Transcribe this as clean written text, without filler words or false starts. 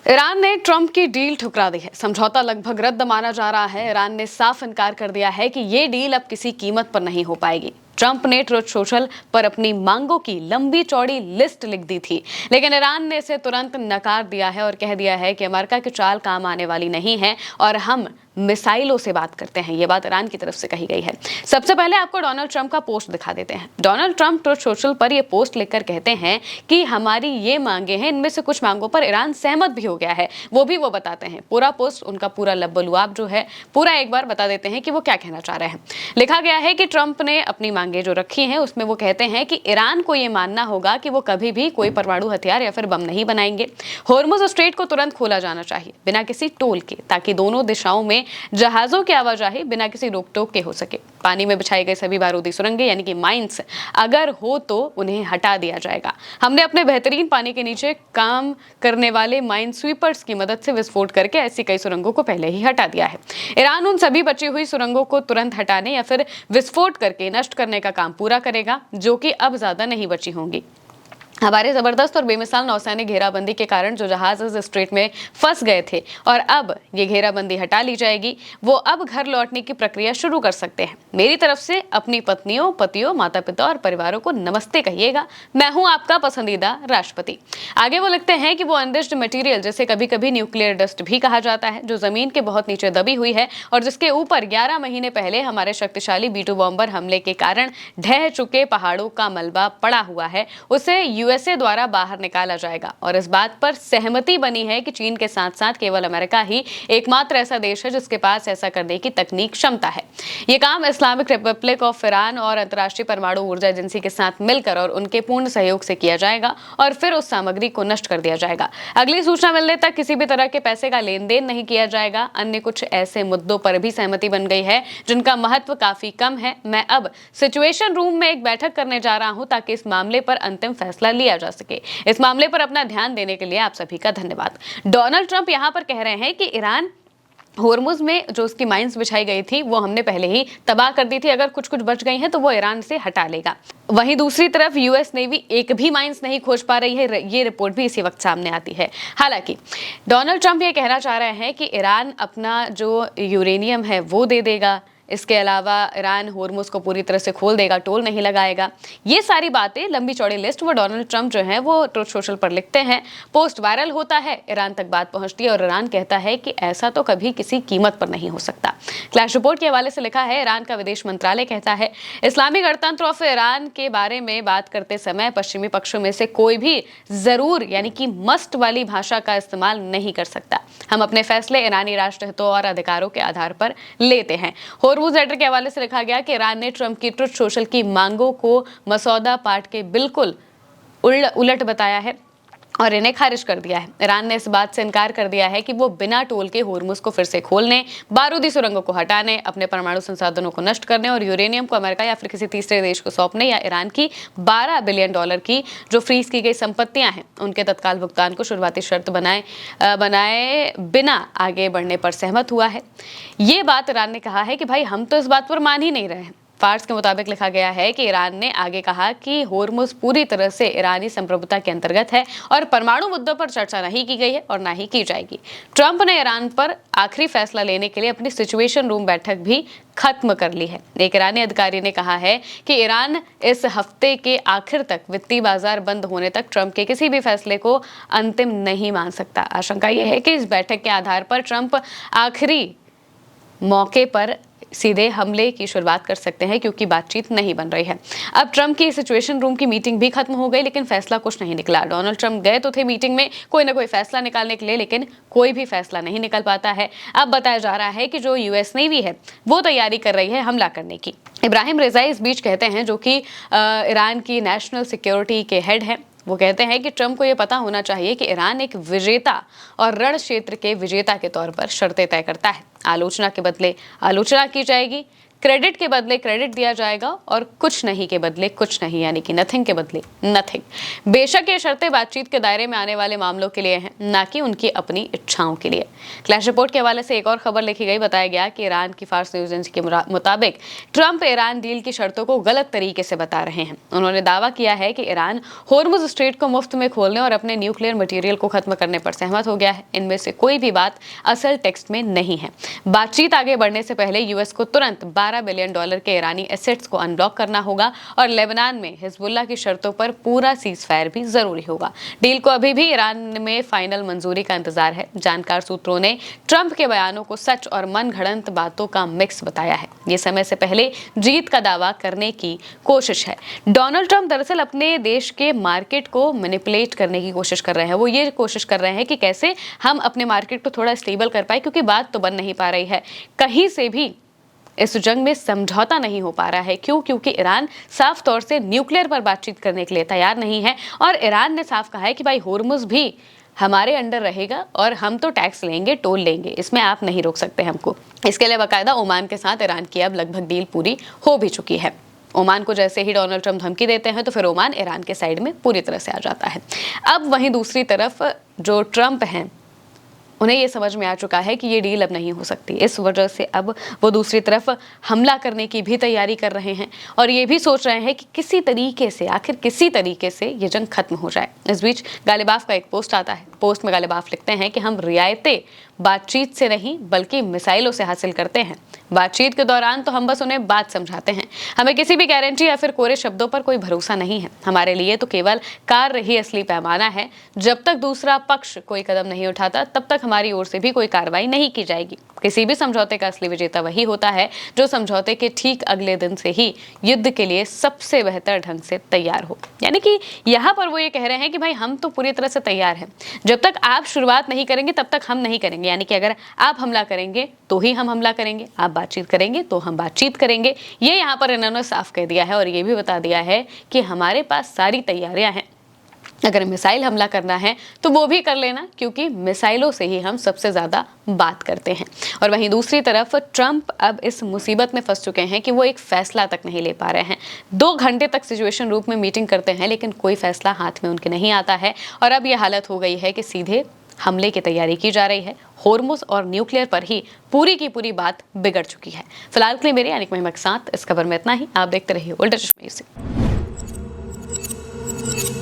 Iran ने Trump की deal ठुकरा दी है। समझौता लगभग रद्द माना जा रहा है। ईरान ने साफ इनकार कर दिया है कि ये डील अब किसी कीमत पर नहीं हो पाएगी। ट्रंप ने ट्रुथ सोशल पर अपनी मांगों की लंबी चौड़ी लिस्ट लिख दी थी, लेकिन ईरान ने इसे तुरंत नकार दिया है और कह दिया है कि अमेरिका की चाल काम आने वाली नहीं है और हम मिसाइलों से बात करते हैं। ये बात ईरान की तरफ से कही गई है। सबसे पहले आपको डोनाल्ड ट्रंप का पोस्ट दिखा देते हैं। डोनाल्ड ट्रंप ट्रुथ सोशल पर ये पोस्ट लिखकर कहते हैं कि हमारी ये मांगे हैं, इनमें से कुछ मांगों पर ईरान सहमत भी हो गया है। वो बताते हैं। पूरा पोस्ट, उनका पूरा लब्बलुआब जो है पूरा एक बार बता देते हैं कि वो क्या कहना चाह रहे हैं। लिखा गया है कि ट्रंप ने अपनी मांगे जो रखी हैं उसमें वो कहते हैं कि ईरान को ये मानना होगा कि वो कभी भी कोई परमाणु हथियार या फिर बम नहीं बनाएंगे। होर्मुज स्ट्रेट को तुरंत खोला जाना चाहिए बिना किसी टोल के, ताकि दोनों दिशाओं में जहाजों की आवाजाही बिना किसी रोक टोक के हो सके। पानी में बिछाई गई सभी बारूदी सुरंगें यानी कि माइंस अगर हो तो उन्हें हटा दिया जाएगा। हमने अपने बेहतरीन पानी के नीचे काम करने वाले माइन स्वीपर्स की मदद से विस्फोट करके ऐसी कई सुरंगों को पहले ही हटा दिया है। ईरान उन सभी बची हुई सुरंगों को तुरंत हटाने या फिर विस्फोट करके नष्ट करने का काम पूरा करेगा, जो कि अब ज्यादा नहीं बची होंगी। हमारे जबरदस्त और बेमिसाल नौसैनिक घेराबंदी के कारण जो जहाज इस स्ट्रेट में फंस गए थे और अब ये घेराबंदी हटा ली जाएगी, वो अब घर लौटने की प्रक्रिया शुरू कर सकते हैं। मेरी तरफ से अपनी पत्नियों, पतियों, माता पिता और परिवारों को नमस्ते कहिएगा। मैं हूं आपका पसंदीदा राष्ट्रपति। आगे वो लिखते हैं कि वो अनरिच्ड मटेरियल, जिसे कभी कभी न्यूक्लियर डस्ट भी कहा जाता है, जो जमीन के बहुत नीचे दबी हुई है और जिसके ऊपर 11 महीने पहले हमारे शक्तिशाली B-2 बॉम्बर हमले के कारण ढह चुके पहाड़ों का मलबा पड़ा हुआ है, उसे यूएसए द्वारा बाहर निकाला जाएगा। और इस बात पर सहमति बनी है कि चीन के साथ साथ केवल अमेरिका ही एकमात्र ऐसा देश है जिसके पास ऐसा करने की तकनीक क्षमता है। ये काम इस्लामिक रिपब्लिक ऑफ ईरान और अंतर्राष्ट्रीय परमाणु ऊर्जा एजेंसी के साथ मिलकर और उनके पूर्ण सहयोग से किया जाएगा और फिर उस सामग्री को नष्ट कर दिया जाएगा। अगली सूचना मिलने तक किसी भी तरह के पैसे का लेन देन नहीं किया जाएगा। अन्य कुछ ऐसे मुद्दों पर भी सहमति बन गई है जिनका महत्व काफी कम है। मैं अब सिचुएशन रूम में एक बैठक करने जा रहा हूं ताकि इस मामले पर अंतिम फैसला लिया जा सके। इस मामले पर अपना ध्यान देने के लिए आप सभी का धन्यवाद। डोनाल्ड ट्रंप यहां पर कह रहे हैं कि ईरान होर्मुज में जो उसकी माइंस बिछाई गई थी वो हमने पहले ही तबाह कर दी थी। अगर कुछ कुछ बच गई हैं तो वो ईरान से हटा लेगा। वहीं दूसरी तरफ यूएस नेवी एक भी माइंस नहीं खोज पा रही है। ये रिपोर्ट भी इसी वक्त सामने आती है। हालांकि डोनाल्ड ट्रंप ये कहना चाह रहे हैं कि ईरान अपना जो यूरेनियम है वो दे देगा। इसके अलावा ईरान होर्मुज को पूरी तरह से खोल देगा, टोल नहीं लगाएगा। ये सारी बातें, लंबी चौड़ी लिस्ट वो डोनाल्ड ट्रंप जो है वो ट्रुथ सोशल पर लिखते हैं। पोस्ट वायरल होता है, ईरान तक बात पहुंचती है और ईरान कहता है कि ऐसा तो कभी किसी कीमत पर नहीं हो सकता। क्लैश रिपोर्ट के हवाले से लिखा है, ईरान का विदेश मंत्रालय कहता है, इस्लामी गणतंत्र ऑफ ईरान के बारे में बात करते समय पश्चिमी पक्षों में से कोई भी जरूर यानी कि मस्ट वाली भाषा का इस्तेमाल नहीं कर सकता। हम अपने फैसले ईरानी राष्ट्र हितों और अधिकारों के आधार पर लेते हैं। होर्मुज लेटर के हवाले से लिखा गया कि ईरान ने ट्रंप की ट्रुथ सोशल की मांगों को मसौदा पाठ के बिल्कुल उलट बताया है और इन्हें खारिज कर दिया है। ईरान ने इस बात से इनकार कर दिया है कि वो बिना टोल के होर्मुज को फिर से खोलने, बारूदी सुरंगों को हटाने, अपने परमाणु संसाधनों को नष्ट करने और यूरेनियम को अमेरिका या फिर किसी तीसरे देश को सौंपने या ईरान की $12 बिलियन की जो फ्रीज की गई संपत्तियां हैं उनके तत्काल भुगतान को शुरुआती शर्त बनाए बिना आगे बढ़ने पर सहमत हुआ है। ये बात ईरान ने कहा है कि भाई हम तो इस बात पर मान ही नहीं रहे हैं। फार्स के मुताबिक लिखा गया है कि ईरान ने आगे कहा कि होर्मुज पूरी तरह से ईरानी संप्रभुता के अंतर्गत है और परमाणु मुद्दों पर चर्चा नहीं की गई है और ना ही की जाएगी। ट्रंप ने ईरान पर आखिरी फैसला लेने के लिए अपनी सिचुएशन रूम बैठक भी खत्म कर ली है। एक ईरानी अधिकारी ने कहा है कि ईरान इस हफ्ते के आखिर तक वित्तीय बाजार बंद होने तक ट्रंप के किसी भी फैसले को अंतिम नहीं मान सकता। आशंका यह है कि इस बैठक के आधार पर ट्रंप आखिरी मौके पर सीधे हमले की शुरुआत कर सकते हैं, क्योंकि बातचीत नहीं बन रही है। अब ट्रंप की सिचुएशन रूम की मीटिंग भी खत्म हो गई, लेकिन फैसला कुछ नहीं निकला। डोनाल्ड ट्रंप गए तो थे मीटिंग में कोई ना कोई फैसला निकालने के लिए, लेकिन कोई भी फैसला नहीं निकल पाता है। अब बताया जा रहा है कि जो यूएस नेवी है वो तैयारी कर रही है हमला करने की। इब्राहिम रेजाई इस बीच कहते हैं, जो कि ईरान की नेशनल सिक्योरिटी के हेड हैं, वो कहते हैं कि ट्रंप को यह पता होना चाहिए कि ईरान एक विजेता और रण क्षेत्र के विजेता के तौर पर शर्तें तय करता है। आलोचना के बदले आलोचना की जाएगी। क्रेडिट के बदले क्रेडिट दिया जाएगा और कुछ नहीं के बदले कुछ नहीं, यानी कि नथिंग के बदले नथिंग। बेशक ये शर्तें बातचीत के दायरे में आने वाले मामलों के लिए हैं, ना कि उनकी अपनी इच्छाओं के लिए। क्लैश रिपोर्ट के हवाले से एक और खबर लिखी गई। बताया गया कि ईरान की फार्स न्यूज एजेंसी के मुताबिक ट्रंप ईरान डील की शर्तों को गलत तरीके से बता रहे हैं। उन्होंने दावा किया है कि ईरान होर्मुज स्ट्रेट को मुफ्त में खोलने और अपने न्यूक्लियर मटेरियल को खत्म करने पर सहमत हो गया है। इनमें से कोई भी बात असल टेक्स्ट में नहीं है। बातचीत आगे बढ़ने से पहले यूएस को तुरंत $12 बिलियन के ईरानी एसेट्स को अनब्लॉक करना होगा और लेबनान में हिजबुल्लाह की शर्तों पर पूरा सीज फायर भी जरूरी होगा। डील को अभी भी ईरान में फाइनल मंजूरी का इंतजार है। जानकार सूत्रों ने ट्रंप के बयानों को सच और मनगढ़ंत बातों का मिक्स बताया है। ये समय से पहले जीत का दावा करने की कोशिश है। डोनाल्ड ट्रंप दरअसल अपने देश के मार्केट को मैनिपुलेट करने की कोशिश कर रहे हैं। वो ये कोशिश कर रहे हैं कि कैसे हम अपने मार्केट को थोड़ा स्टेबल कर पाए, क्योंकि बात तो बन नहीं पा रही है। कहीं से भी इस जंग में समझौता नहीं हो पा रहा है। क्यों? क्योंकि ईरान साफ तौर से न्यूक्लियर पर बातचीत करने के लिए तैयार नहीं है और ईरान ने साफ कहा है कि भाई होर्मुज भी हमारे अंडर रहेगा और हम तो टैक्स लेंगे, टोल लेंगे, इसमें आप नहीं रोक सकते हमको। इसके लिए बाकायदा ओमान के साथ ईरान की अब लगभग डील पूरी हो भी चुकी है। ओमान को जैसे ही डोनाल्ड ट्रंप धमकी देते हैं तो फिर ओमान ईरान के साइड में पूरी तरह से आ जाता है। अब वहीं दूसरी तरफ जो ट्रंप हैं, उन्हें ये समझ में आ चुका है कि ये डील अब नहीं हो सकती। इस वजह से अब वो दूसरी तरफ हमला करने की भी तैयारी कर रहे हैं और ये भी सोच रहे हैं कि किसी तरीके से, आखिर किसी तरीके से ये जंग खत्म हो जाए। इस बीच गालिबाफ का एक पोस्ट आता है। पोस्ट में गालिबाफ लिखते हैं कि हम रियायतें बातचीत से नहीं बल्कि मिसाइलों से हासिल करते हैं। बातचीत के दौरान तो हम बस उन्हें बात समझाते हैं। हमें किसी भी गारंटी या फिर कोरे शब्दों पर कोई भरोसा नहीं है। हमारे लिए तो केवल कार्य ही असली पैमाना है। जब तक दूसरा पक्ष कोई कदम नहीं उठाता तब तक हमारी ओर से भी कोई कार्रवाई नहीं की जाएगी। किसी भी समझौते का असली विजेता वही होता है जो समझौते के ठीक अगले दिन से ही युद्ध के लिए सबसे बेहतर ढंग से तैयार हो। यानी कि यहाँ पर वो ये कह रहे हैं कि भाई हम तो पूरी तरह से तैयार हैं। जब तक आप शुरुआत नहीं करेंगे तब तक हम नहीं करेंगे। यानी कि अगर आप हमला करेंगे तो ही हम हमला करेंगे, आप बातचीत करेंगे तो हम बातचीत करेंगे। ये यहाँ पर इन्होंने साफ कह दिया है और ये भी बता दिया है कि हमारे पास सारी तैयारियां हैं। अगर मिसाइल हमला करना है तो वो भी कर लेना, क्योंकि मिसाइलों से ही हम सबसे ज़्यादा बात करते हैं। और वहीं दूसरी तरफ ट्रंप अब इस मुसीबत में फंस चुके हैं कि वो एक फैसला तक नहीं ले पा रहे हैं। 2 घंटे तक सिचुएशन रूप में मीटिंग करते हैं लेकिन कोई फैसला हाथ में उनके नहीं आता है और अब ये हालत हो गई है कि सीधे हमले की तैयारी की जा रही है। होर्मुज और न्यूक्लियर पर ही पूरी की पूरी बात बिगड़ चुकी है। फिलहाल के लिए मेरे यानी कि महिमा के साथ इस खबर में इतना ही। आप देखते रहिए उल्टा चश्मा।